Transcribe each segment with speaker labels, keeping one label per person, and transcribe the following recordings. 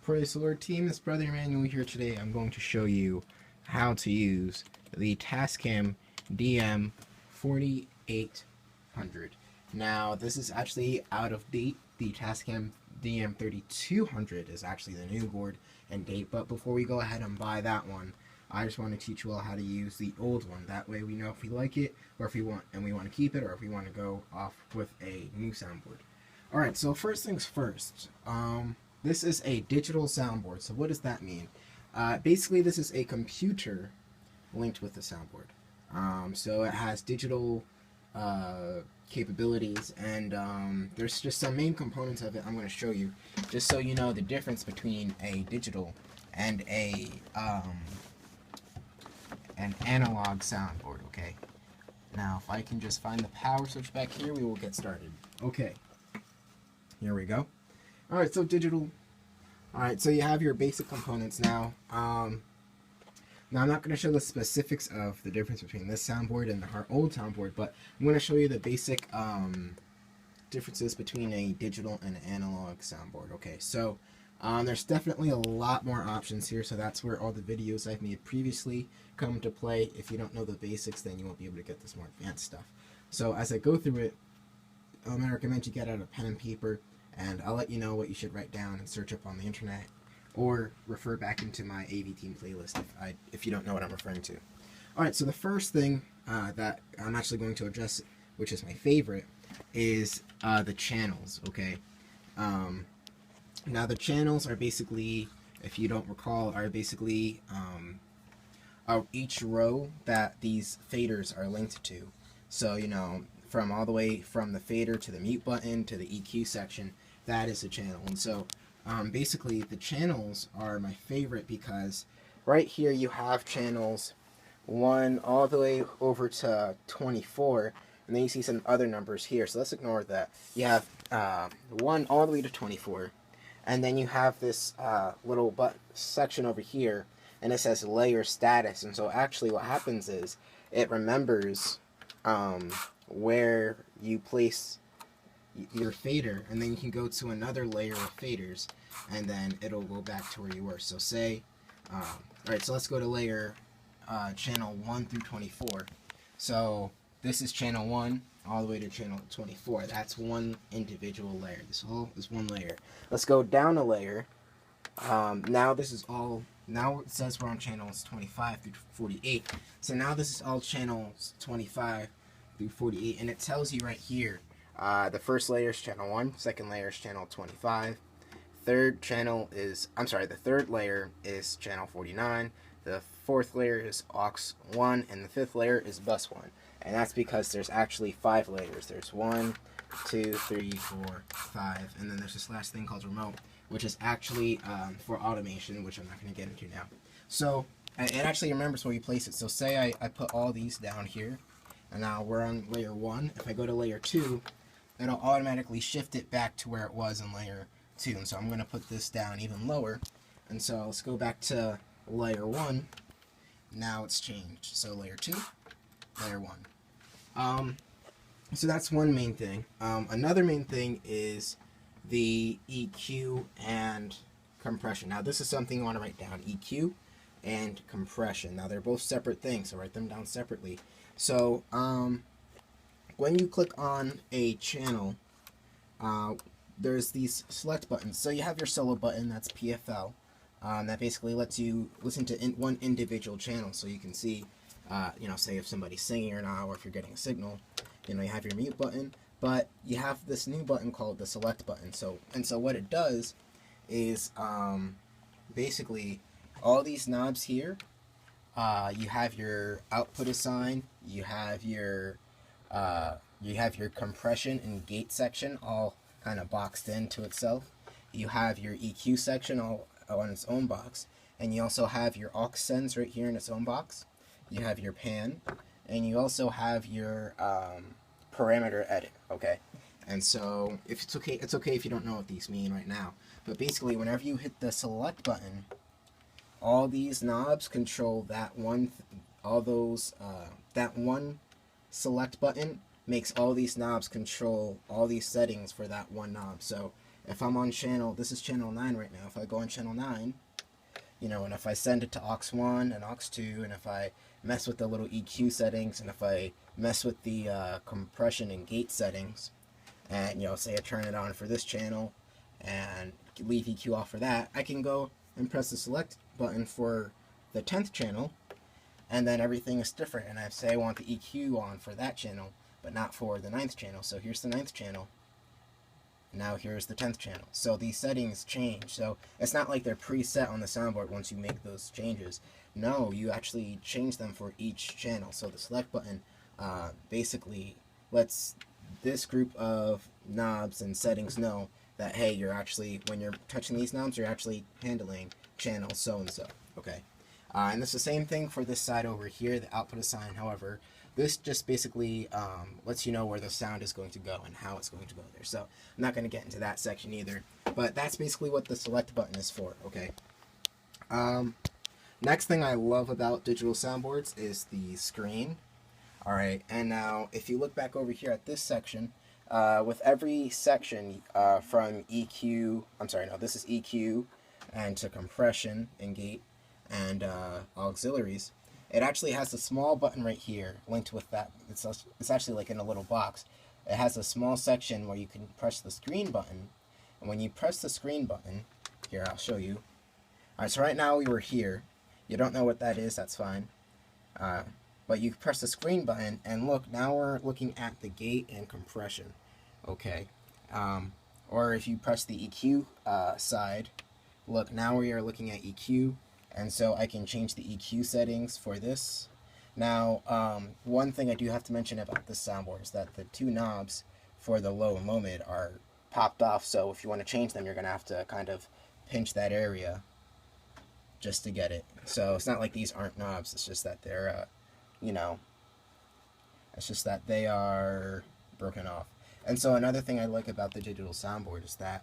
Speaker 1: Praise the Lord team, it's Brother Emmanuel here today. I'm going to show you how to use the TASCAM DM-4800. Now, this is actually out of date. The TASCAM DM-3200 is actually the new board and date, but before we go ahead and buy that one, I just want to teach you all how to use the old one. That way we know if we like it, or if we want to keep it, or if we want to go off with a new soundboard. Alright, so first things first, this is a digital soundboard. So what does that mean? Basically, this is a computer linked with the soundboard. So it has digital capabilities, and there's just some main components of it I'm going to show you, just so you know the difference between a digital and an analog soundboard. Okay. Now, if I can just find the power switch back here, we will get started. Okay. Here we go. Alright, so digital. Alright, so you have your basic components now. Now I'm not going to show the specifics of the difference between this soundboard and our old soundboard, but I'm going to show you the basic differences between a digital and an analog soundboard. Okay, so there's definitely a lot more options here, so that's where all the videos I've made previously come to play. If you don't know the basics, then you won't be able to get this more advanced stuff. So as I go through it, I recommend you get out a pen and paper, and I'll let you know what you should write down and search up on the internet, or refer back into my AV Team playlist if you don't know what I'm referring to. Alright, so the first thing that I'm actually going to address, which is my favorite, is the channels, okay? Now the channels are basically, if you don't recall, are basically each row that these faders are linked to. So, you know, from all the way from the fader to the mute button to the EQ section, that is a channel. And so basically the channels are my favorite because right here you have channels 1 all the way over to 24, and then you see some other numbers here, so let's ignore that. You have 1 all the way to 24, and then you have this little section over here, and it says layer status. And so actually what happens is it remembers where you place your fader, and then you can go to another layer of faders, and then it'll go back to where you were. So say, alright, so let's go to layer channel 1 through 24. So this is channel 1 all the way to channel 24. That's one individual layer. This whole is one layer. Let's go down a layer. Now this is all, now it says we're on channels 25 through 48. So now this is all channels 25 through 48, and it tells you right here, the first layer is channel 1, second layer is channel 25, the third layer is channel 49, the fourth layer is aux 1, and the fifth layer is bus 1. And that's because there's actually 5 layers. There's 1, 2, 3, 4, 5, and then there's this last thing called remote, which is actually for automation, which I'm not going to get into now. So it actually remembers where you place it. So say I put all these down here, and now we're on layer 1. If I go to layer 2, it'll automatically shift it back to where it was in layer 2. And so I'm going to put this down even lower. And so let's go back to layer 1. Now it's changed. So layer 2, layer 1. So that's one main thing. Another main thing is the EQ and compression. Now this is something you want to write down, EQ and compression. Now they're both separate things, so write them down separately. So when you click on a channel, there's these select buttons. So you have your solo button, that's PFL, that basically lets you listen to one individual channel, so you can see, you know, say if somebody's singing or not, or if you're getting a signal. You know, you have your mute button, but you have this new button called the select button. So what it does is basically all these knobs here, you have your output assign, you have your compression and gate section all kind of boxed into itself. You have your EQ section all on its own box, and you also have your aux sends right here in its own box. You have your pan, and you also have your parameter edit. Okay, and so if it's okay if you don't know what these mean right now. But basically, whenever you hit the select button, all these knobs control that one. That one select button makes all these knobs control all these settings for that one knob. So if I'm on channel, this is channel 9 right now. If I go on channel 9, you know, and if I send it to aux 1 and aux 2, and if I mess with the little EQ settings, and if I mess with the compression and gate settings, and, you know, say I turn it on for this channel and leave EQ off for that, I can go and press the select button for the 10th channel, and then everything is different. And I say I want the EQ on for that channel, but not for the 9th channel. So here's the 9th channel. Now here's the 10th channel. So these settings change. So it's not like they're preset on the soundboard once you make those changes. No, you actually change them for each channel. So the select button basically lets this group of knobs and settings know that, hey, you're actually, when you're touching these knobs, you're actually handling channel so-and-so, okay? And it's the same thing for this side over here, the output assign. However, this just basically lets you know where the sound is going to go and how it's going to go there. So I'm not going to get into that section either, but that's basically what the select button is for, okay? Next thing I love about digital soundboards is the screen. Alright, and now if you look back over here at this section, with every section from EQ, this is EQ, and to compression and gate and auxiliaries, it actually has a small button right here linked with that. It's actually like in a little box. It has a small section where you can press the screen button, and when you press the screen button, here, I'll show you. Alright, so right now we were here. You don't know what that is, that's fine. But you press the screen button, and look, now we're looking at the gate and compression, okay? Or if you press the EQ side, look, now we are looking at EQ, and so I can change the EQ settings for this. Now, one thing I do have to mention about this soundboard is that the two knobs for the low and low mid are popped off, so if you want to change them, you're going to have to kind of pinch that area just to get it. So it's not like these aren't knobs, it's just that they're you know, it's just that they are broken off. And so another thing I like about the digital soundboard is that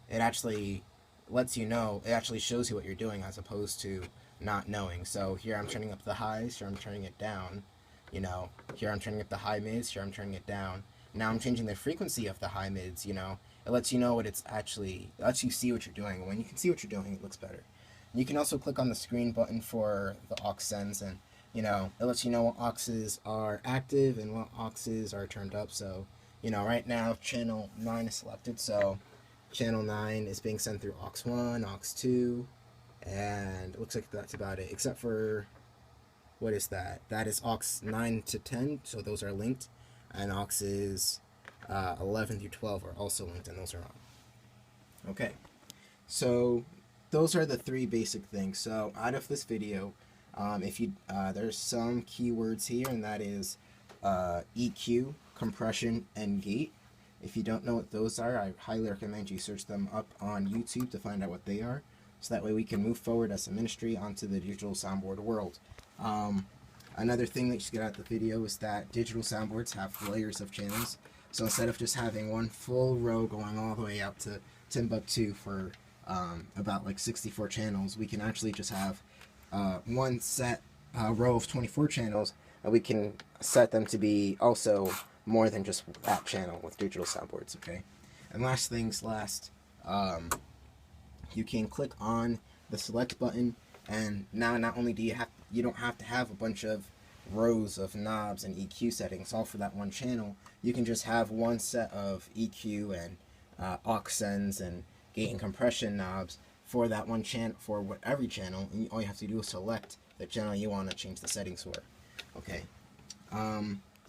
Speaker 1: it actually lets you know, it actually shows you what you're doing as opposed to not knowing. So here I'm turning up the highs, here I'm turning it down, you know, here I'm turning up the high mids, here I'm turning it down. Now I'm changing the frequency of the high mids, you know. It lets you know what it's actually, it lets you see what you're doing. When you can see what you're doing, it looks better. You can also click on the screen button for the aux sends, and you know, it lets you know what auxes are active and what auxes are turned up. So, you know, right now channel 9 is selected, so channel 9 is being sent through aux 1, aux 2, and it looks like that's about it, except for, what is that? That is aux 9 to 10, so those are linked, and auxes 11 through 12 are also linked, and those are on. Okay, so those are the three basic things. So out of this video, if you there's some keywords here, and that is EQ, compression, and gate. If you don't know what those are, I highly recommend you search them up on YouTube to find out what they are, so that way we can move forward as a ministry onto the digital soundboard world. Another thing that you should get out of the video is that digital soundboards have layers of channels. So instead of just having one full row going all the way out to Timbuktu for about like 64 channels, we can actually just have one set row of 24 channels, and we can set them to be also more than just that channel with digital soundboards, okay? And last things last, you can click on the select button, and now not only do you don't have to have a bunch of rows of knobs and EQ settings all for that one channel. You can just have one set of EQ and aux sends and gate and compression knobs for that one channel, for every channel, and all you have to do is select the channel you want to change the settings for. Okay,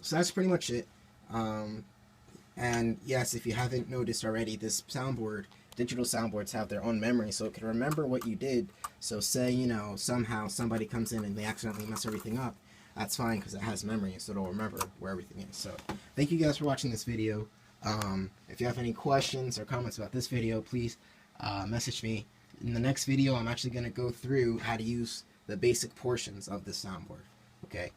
Speaker 1: so that's pretty much it. And yes, if you haven't noticed already, this soundboard, digital soundboards have their own memory, so it can remember what you did. So say, you know, somehow somebody comes in and they accidentally mess everything up, that's fine because it has memory, so it'll remember where everything is. So thank you guys for watching this video. If you have any questions or comments about this video, please message me. In the next video, I'm actually going to go through how to use the basic portions of this soundboard. Okay,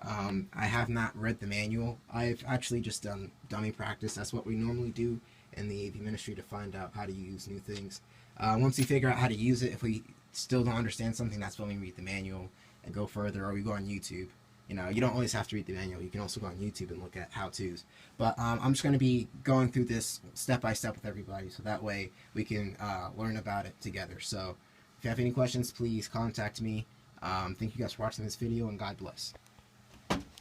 Speaker 1: I have not read the manual. I've actually just done dummy practice. That's what we normally do in the AV ministry to find out how to use new things. Once we figure out how to use it, if we still don't understand something, that's when we read the manual and go further, or we go on YouTube You know, you don't always have to read the manual. You can also go on YouTube and look at how-tos. But I'm just going to be going through this step by step with everybody, so that way we can learn about it together. So if you have any questions, please contact me. Thank you guys for watching this video, and God bless.